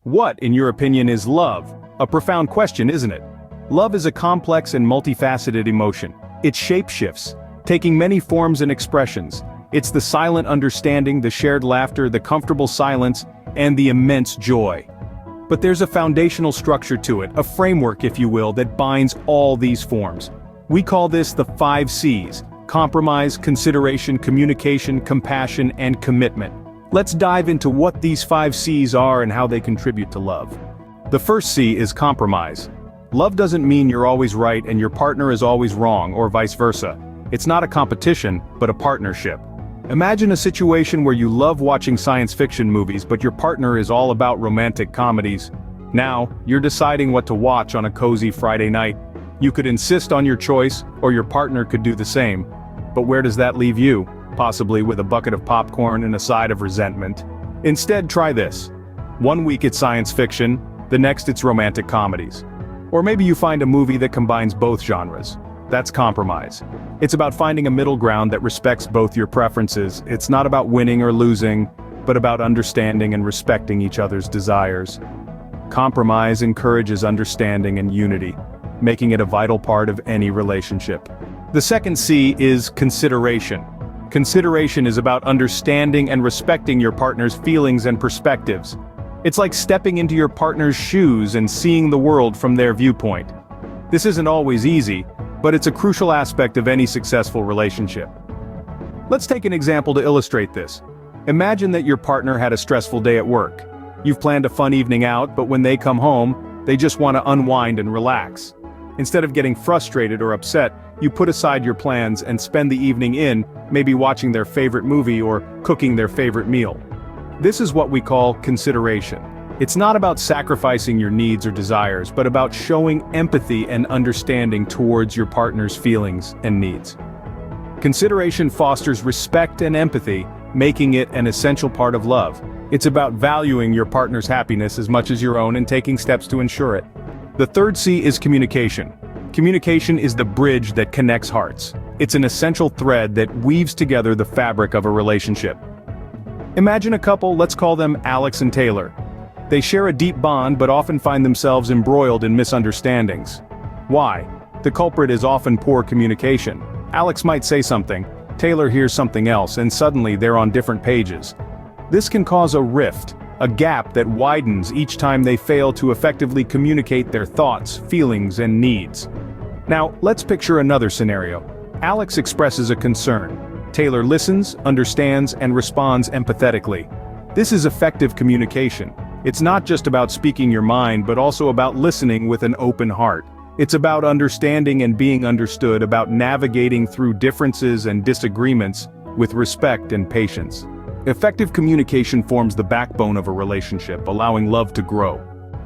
What, in your opinion, is love? A profound question, isn't it? Love is a complex and multifaceted emotion. It shapeshifts, taking many forms and expressions. It's the silent understanding, the shared laughter, the comfortable silence, and the immense joy. But there's a foundational structure to it, a framework, if you will, that binds all these forms. We call this the 5 C's: compromise, consideration, communication, compassion, and commitment. Let's dive into what these 5 C's are and how they contribute to love. The first C is compromise. Love doesn't mean you're always right and your partner is always wrong, or vice versa. It's not a competition, but a partnership. Imagine a situation where you love watching science fiction movies but your partner is all about romantic comedies. Now, you're deciding what to watch on a cozy Friday night. You could insist on your choice, or your partner could do the same. But where does that leave you? Possibly with a bucket of popcorn and a side of resentment. Instead, try this. One week it's science fiction, the next it's romantic comedies. Or maybe you find a movie that combines both genres. That's compromise. It's about finding a middle ground that respects both your preferences. It's not about winning or losing, but about understanding and respecting each other's desires. Compromise encourages understanding and unity, making it a vital part of any relationship. The second C is consideration. Consideration is about understanding and respecting your partner's feelings and perspectives. It's like stepping into your partner's shoes and seeing the world from their viewpoint. This isn't always easy, but it's a crucial aspect of any successful relationship. Let's take an example to illustrate this. Imagine that your partner had a stressful day at work. You've planned a fun evening out, but when they come home, they just want to unwind and relax. Instead of getting frustrated or upset, you put aside your plans and spend the evening in, maybe watching their favorite movie or cooking their favorite meal. This is what we call consideration. It's not about sacrificing your needs or desires, but about showing empathy and understanding towards your partner's feelings and needs. Consideration fosters respect and empathy, making it an essential part of love. It's about valuing your partner's happiness as much as your own and taking steps to ensure it. The third C is communication. Communication is the bridge that connects hearts. It's an essential thread that weaves together the fabric of a relationship. Imagine a couple, let's call them Alex and Taylor. They share a deep bond but often find themselves embroiled in misunderstandings. Why? The culprit is often poor communication. Alex might say something, Taylor hears something else, and suddenly they're on different pages. This can cause a rift, a gap that widens each time they fail to effectively communicate their thoughts, feelings, and needs. Now, let's picture another scenario. Alex expresses a concern. Taylor listens, understands, and responds empathetically. This is effective communication. It's not just about speaking your mind, but also about listening with an open heart. It's about understanding and being understood, about navigating through differences and disagreements with respect and patience. Effective communication forms the backbone of a relationship, allowing love to grow.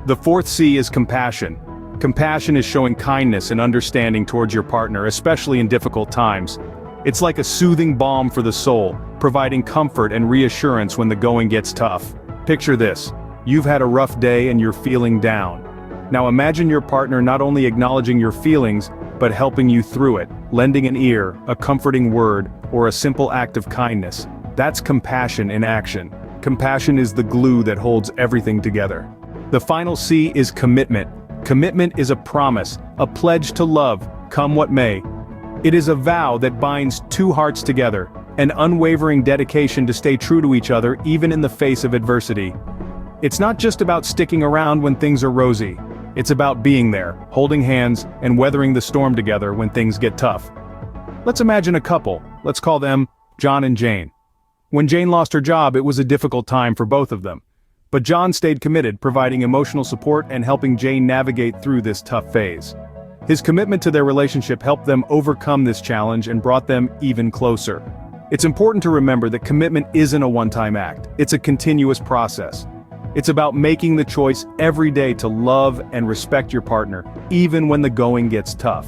The fourth C is compassion. Compassion is showing kindness and understanding towards your partner, especially in difficult times. It's like a soothing balm for the soul, providing comfort and reassurance when the going gets tough. Picture this. You've had a rough day and you're feeling down. Now imagine your partner not only acknowledging your feelings, but helping you through it, lending an ear, a comforting word, or a simple act of kindness. That's compassion in action. Compassion is the glue that holds everything together. The final C is commitment. Commitment is a promise, a pledge to love, come what may. It is a vow that binds two hearts together, an unwavering dedication to stay true to each other even in the face of adversity. It's not just about sticking around when things are rosy. It's about being there, holding hands, and weathering the storm together when things get tough. Let's imagine a couple. Let's call them John and Jane. When Jane lost her job, it was a difficult time for both of them. But John stayed committed, providing emotional support and helping Jane navigate through this tough phase. His commitment to their relationship helped them overcome this challenge and brought them even closer. It's important to remember that commitment isn't a one-time act. It's a continuous process. It's about making the choice every day to love and respect your partner, even when the going gets tough.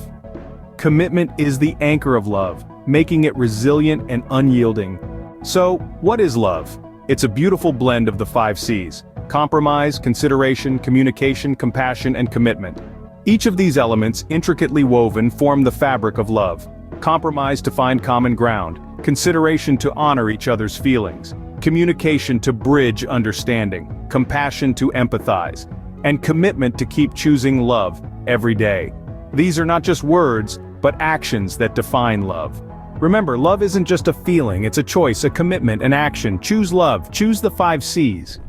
Commitment is the anchor of love, making it resilient and unyielding. So, what is love? It's a beautiful blend of the 5 C's: compromise, consideration, communication, compassion, and commitment. Each of these elements, intricately woven, form the fabric of love. Compromise to find common ground, consideration to honor each other's feelings, communication to bridge understanding, compassion to empathize, and commitment to keep choosing love every day. These are not just words, but actions that define love. Remember, love isn't just a feeling, it's a choice, a commitment, an action. Choose love, choose the 5 C's.